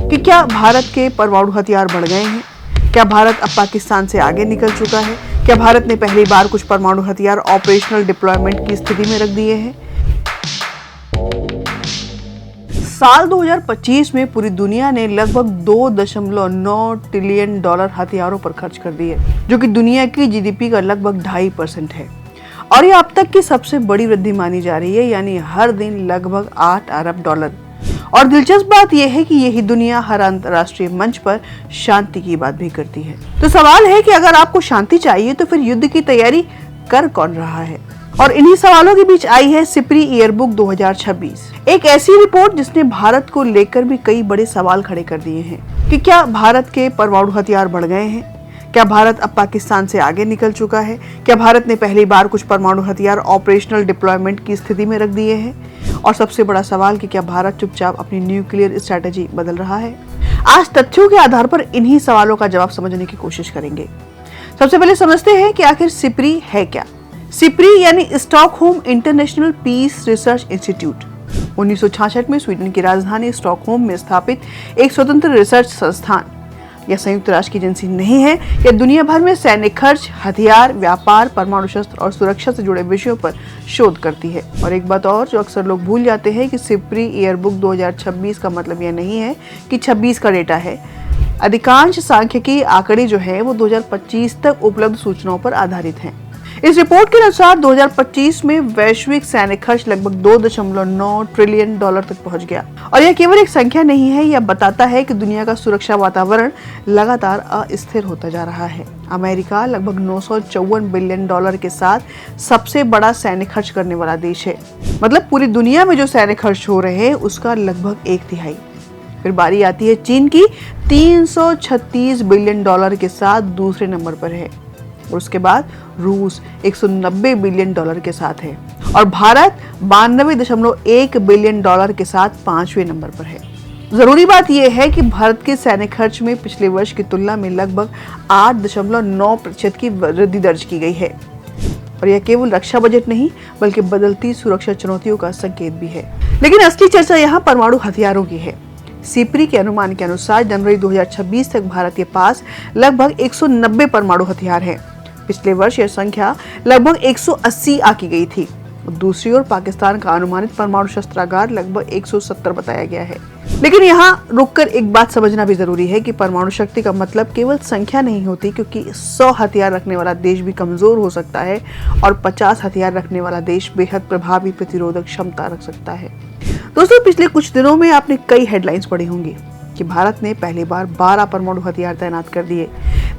कि क्या भारत के परमाणु हथियार बढ़ गए हैं? क्या भारत अब पाकिस्तान से आगे निकल चुका है? क्या भारत ने पहली बार कुछ परमाणु हथियार ऑपरेशनल डिप्लॉयमेंट की स्थिति में रख दिए हैं? साल 2025 में पूरी दुनिया ने लगभग 2.9 ट्रिलियन डॉलर हथियारों पर खर्च कर दिए, जो कि दुनिया की जीडीपी का लगभग 2.5% है। और ये अब तक की सबसे बड़ी वृद्धि मानी जा रही है, यानी हर दिन लगभग 8 अरब डॉलर। और दिलचस्प बात यह है कि यही दुनिया हर अंतर्राष्ट्रीय मंच पर शांति की बात भी करती है। तो सवाल है कि अगर आपको शांति चाहिए तो फिर युद्ध की तैयारी कर कौन रहा है? और इन्हीं सवालों के बीच आई है सिपरी ईयरबुक 2026, एक ऐसी रिपोर्ट जिसने भारत को लेकर भी कई बड़े सवाल खड़े कर दिए हैं कि क्या भारत के परमाणु हथियार बढ़ गए हैं? क्या भारत अब पाकिस्तान से आगे निकल चुका है? क्या भारत ने पहली बार कुछ परमाणु हथियार ऑपरेशनल डिप्लॉयमेंट की स्थिति में रख दिए हैं? और सबसे बड़ा सवाल कि क्या भारत चुपचाप अपनी न्यूक्लियर स्ट्रेटेजी बदल रहा है? आज तथ्यों के आधार पर इन्हीं सवालों का जवाब समझने की कोशिश करेंगे। सबसे पहले समझते हैं कि आखिर सिपरी है क्या। सिपरी यानी Stockholm International Peace Research Institute 1966 में स्वीडन की राजधानी स्टॉकहोम में स्थापित एक स्वतंत्र रिसर्च संस्थान या संयुक्त राष्ट्र की एजेंसी नहीं है। यह दुनिया भर में सैन्य खर्च, हथियार, व्यापार, परमाणु शस्त्र और सुरक्षा से जुड़े विषयों पर शोध करती है। और एक बात और जो अक्सर लोग भूल जाते हैं कि सिपरी ईयरबुक 2026 का मतलब यह नहीं है कि 26 का डेटा है। अधिकांश सांख्यिकी आंकड़े जो है वो 2025 तक उपलब्ध सूचनाओं पर आधारित हैं। इस रिपोर्ट के अनुसार 2025 में वैश्विक सैन्य खर्च लगभग 2.9 ट्रिलियन डॉलर तक पहुंच गया। और यह केवल एक संख्या नहीं है, यह बताता है कि दुनिया का सुरक्षा वातावरण लगातार अस्थिर होता जा रहा है। अमेरिका लगभग 954 बिलियन डॉलर के साथ सबसे बड़ा सैन्य खर्च करने वाला देश है। मतलब पूरी दुनिया में जो सैन्य खर्च हो रहे हैं उसका लगभग 1/3। फिर बारी आती है चीन की, 336 बिलियन डॉलर के साथ दूसरे नंबर पर है। और उसके बाद रूस 190 बिलियन डॉलर के साथ है और भारत 92.1 बिलियन डॉलर के साथ 5वें नंबर पर है। जरूरी बात यह है कि भारत के सैन्य खर्च में पिछले वर्ष की तुलना में लगभग 8.9% की वृद्धि दर्ज की गई है। और यह केवल रक्षा बजट नहीं बल्कि बदलती सुरक्षा चुनौतियों का संकेत भी है। लेकिन असली चर्चा यहाँ परमाणु हथियारों की है। सिपरी के अनुमान के अनुसार जनवरी 2026 तक भारत के पास लगभग 190 परमाणु हथियार हैं। पिछले वर्ष यह संख्या लगभग 180 आकी गई थी। दूसरी ओर पाकिस्तान का अनुमानित परमाणु शस्त्रागार लगभग 170 बताया गया है। लेकिन यहाँ रुककर एक बात समझना भी जरूरी है कि परमाणु शक्ति का मतलब केवल संख्या नहीं होती, क्योंकि 100 हथियार रखने वाला देश भी कमजोर हो सकता है और 50 हथियार रखने वाला देश बेहद प्रभावी प्रतिरोधक क्षमता रख सकता है। दोस्तों, पिछले कुछ दिनों में आपने कई हेडलाइंस पढ़ी होंगी कि भारत ने पहली बार 12 परमाणु हथियार तैनात कर दिए।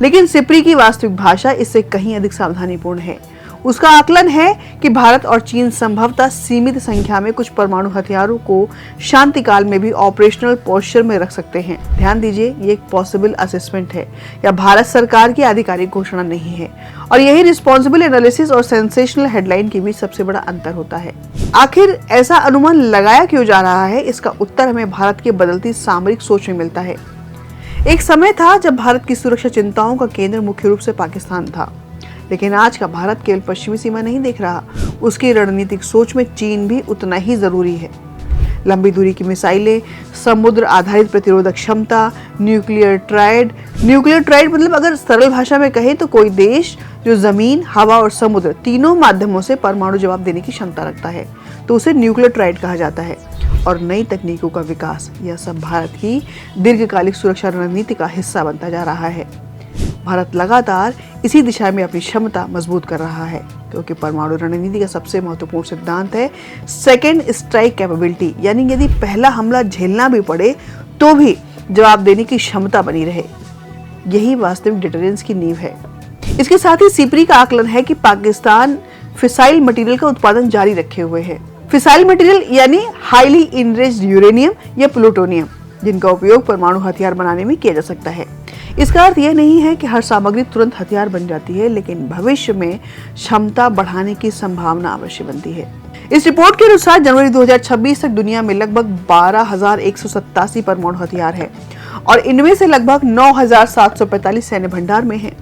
लेकिन सिपरी की वास्तविक भाषा इससे कहीं अधिक सावधानीपूर्ण है। उसका आकलन है कि भारत और चीन संभवतः सीमित संख्या में कुछ परमाणु हथियारों को शांति काल में भी ऑपरेशनल पोस्चर में रख सकते हैं। ध्यान दीजिए, ये एक पॉसिबल असेसमेंट है या भारत सरकार की आधिकारिक घोषणा नहीं है। और यही रिस्पॉन्सिबल एनालिसिस और सेंसेशनल हेडलाइन के बीच सबसे बड़ा अंतर होता है। आखिर ऐसा अनुमान लगाया क्यों जा रहा है, इसका उत्तर हमें भारत की बदलती सामरिक सोच में मिलता है। एक समय था जब भारत की सुरक्षा चिंताओं का केंद्र मुख्य रूप से पाकिस्तान था, लेकिन आज का भारत केवल पश्चिमी सीमा नहीं देख रहा, उसकी रणनीतिक सोच में चीन भी उतना ही जरूरी है। लंबी दूरी की मिसाइलें, समुद्र आधारित प्रतिरोधक क्षमता, न्यूक्लियर ट्राइड मतलब अगर सरल भाषा में कहें तो कोई देश जो जमीन, हवा और समुद्र तीनों माध्यमों से परमाणु जवाब देने की क्षमता रखता है तो उसे न्यूक्लियर ट्राइड कहा जाता है। और नई तकनीकों का विकास, यह सब भारत की दीर्घकालिक सुरक्षा रणनीति का हिस्सा बनता जा रहा है। भारत लगातार इसी दिशा में अपनी क्षमता मजबूत कर रहा है, क्योंकि परमाणु रणनीति का सबसे महत्वपूर्ण सिद्धांत है सेकेंड स्ट्राइक कैपेबिलिटी, यानी यदि पहला हमला झेलना भी पड़े तो भी जवाब देने की क्षमता बनी रहे। यही वास्तविक डिटरेंस की नींव है। इसके साथ ही सिपरी का आकलन है कि पाकिस्तान फिसाइल मटेरियल का उत्पादन जारी रखे हुए है। फिसाइल मटेरियल यानी हाईली इनरिच्ड यूरेनियम या प्लूटोनियम, जिनका उपयोग परमाणु हथियार बनाने में किया जा सकता है। इसका अर्थ यह नहीं है कि हर सामग्री तुरंत हथियार बन जाती है, लेकिन भविष्य में क्षमता बढ़ाने की संभावना अवश्य बनती है। इस रिपोर्ट के अनुसार जनवरी 2026 तक दुनिया में लगभग 12,187 परमाणु हथियार है और इनमें से लगभग 9,745 सैन्य भंडार में हैं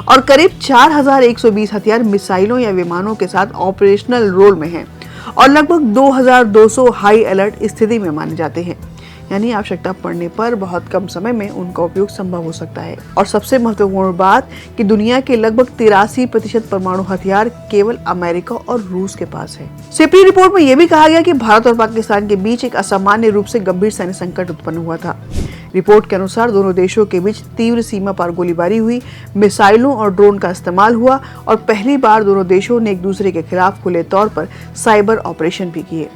और करीब 4,120 हथियार मिसाइलों या विमानों के साथ ऑपरेशनल रोल में हैं और लगभग 2,200 हाई अलर्ट स्थिति में माने जाते हैं। यानी आवश्यकता पड़ने पर बहुत कम समय में उनका उपयोग संभव हो सकता है। और सबसे महत्वपूर्ण बात कि दुनिया के लगभग 83% परमाणु हथियार केवल अमेरिका और रूस के पास है। सिप्री रिपोर्ट में यह भी कहा गया कि भारत और पाकिस्तान के बीच एक असामान्य रूप से गंभीर सैन्य संकट उत्पन्न हुआ था। रिपोर्ट के अनुसार दोनों देशों के बीच तीव्र सीमा पार गोलीबारी हुई, मिसाइलों और ड्रोन का इस्तेमाल हुआ और पहली बार दोनों देशों ने एक दूसरे के खिलाफ खुले तौर पर साइबर ऑपरेशन भी किए।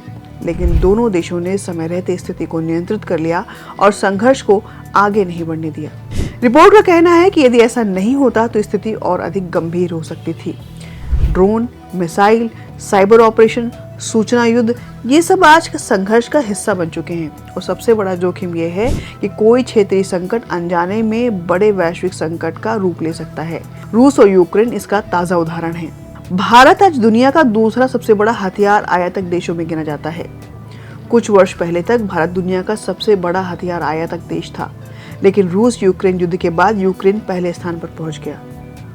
लेकिन दोनों देशों ने समय रहते स्थिति को नियंत्रित कर लिया और संघर्ष को आगे नहीं बढ़ने दिया। रिपोर्ट का कहना है कि यदि ऐसा नहीं होता तो स्थिति और अधिक गंभीर हो सकती थी। ड्रोन, मिसाइल, साइबर ऑपरेशन, सूचना युद्ध, ये सब आज के संघर्ष का हिस्सा बन चुके हैं। और सबसे बड़ा जोखिम यह है कि कोई क्षेत्रीय संकट अनजाने में बड़े वैश्विक संकट का रूप ले सकता है। रूस और यूक्रेन इसका ताजा उदाहरण है। भारत आज दुनिया का दूसरा सबसे बड़ा हथियार आयातक देशों में गिना जाता है। कुछ वर्ष पहले तक भारत दुनिया का सबसे बड़ा हथियार आयातक देश था, लेकिन रूस यूक्रेन युद्ध के बाद यूक्रेन पहले स्थान पर पहुंच गया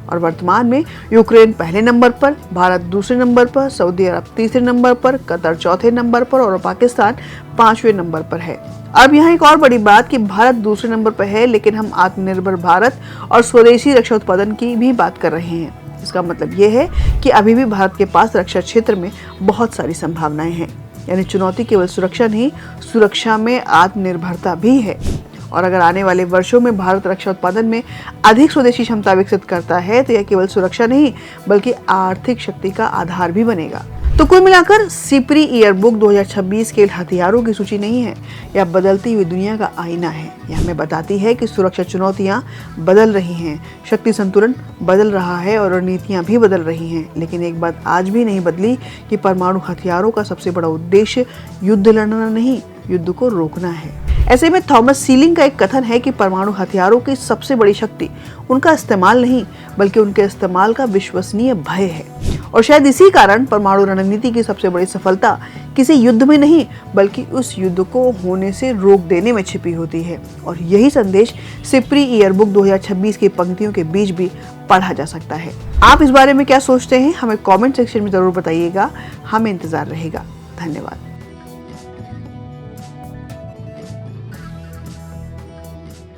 और वर्तमान में यूक्रेन पहले नंबर पर, भारत दूसरे नंबर पर, सऊदी अरब तीसरे नंबर पर, कतर चौथे नंबर पर और पाकिस्तान 5वें नंबर पर है। अब यहाँ एक और बड़ी बात कि भारत दूसरे नंबर पर है, लेकिन हम आत्मनिर्भर भारत और स्वदेशी रक्षा उत्पादन की भी बात कर रहे हैं। इसका मतलब ये है कि अभी भी भारत के पास रक्षा क्षेत्र में बहुत सारी संभावनाएं हैं। यानी चुनौती केवल सुरक्षा नहीं, सुरक्षा में आत्मनिर्भरता भी है। और अगर आने वाले वर्षों में भारत रक्षा उत्पादन में अधिक स्वदेशी क्षमता विकसित करता है तो यह केवल सुरक्षा नहीं बल्कि आर्थिक शक्ति का आधार भी बनेगा। तो कुल मिलाकर सिप्री ईयर बुक 2026 केवल हथियारों की सूची नहीं है, यह बदलती हुई दुनिया का आईना है। यह हमें बताती है कि सुरक्षा चुनौतियां बदल रही हैं, शक्ति संतुलन बदल रहा है और रणनीतियां भी बदल रही हैं। लेकिन एक बात आज भी नहीं बदली कि परमाणु हथियारों का सबसे बड़ा उद्देश्य युद्ध लड़ना नहीं, युद्ध को रोकना है। ऐसे में थॉमस सीलिंग का एक कथन है कि परमाणु हथियारों की सबसे बड़ी शक्ति उनका इस्तेमाल नहीं बल्कि उनके इस्तेमाल का विश्वसनीय भय है। और शायद इसी कारण परमाणु रणनीति की सबसे बड़ी सफलता किसी युद्ध में नहीं बल्कि उस युद्ध को होने से रोक देने में छिपी होती है। और यही संदेश सिप्री ईयर बुक 2026 की पंक्तियों के बीच भी पढ़ा जा सकता है। आप इस बारे में क्या सोचते हैं, हमें कमेंट सेक्शन में जरूर बताइएगा। हमें इंतजार रहेगा। धन्यवाद।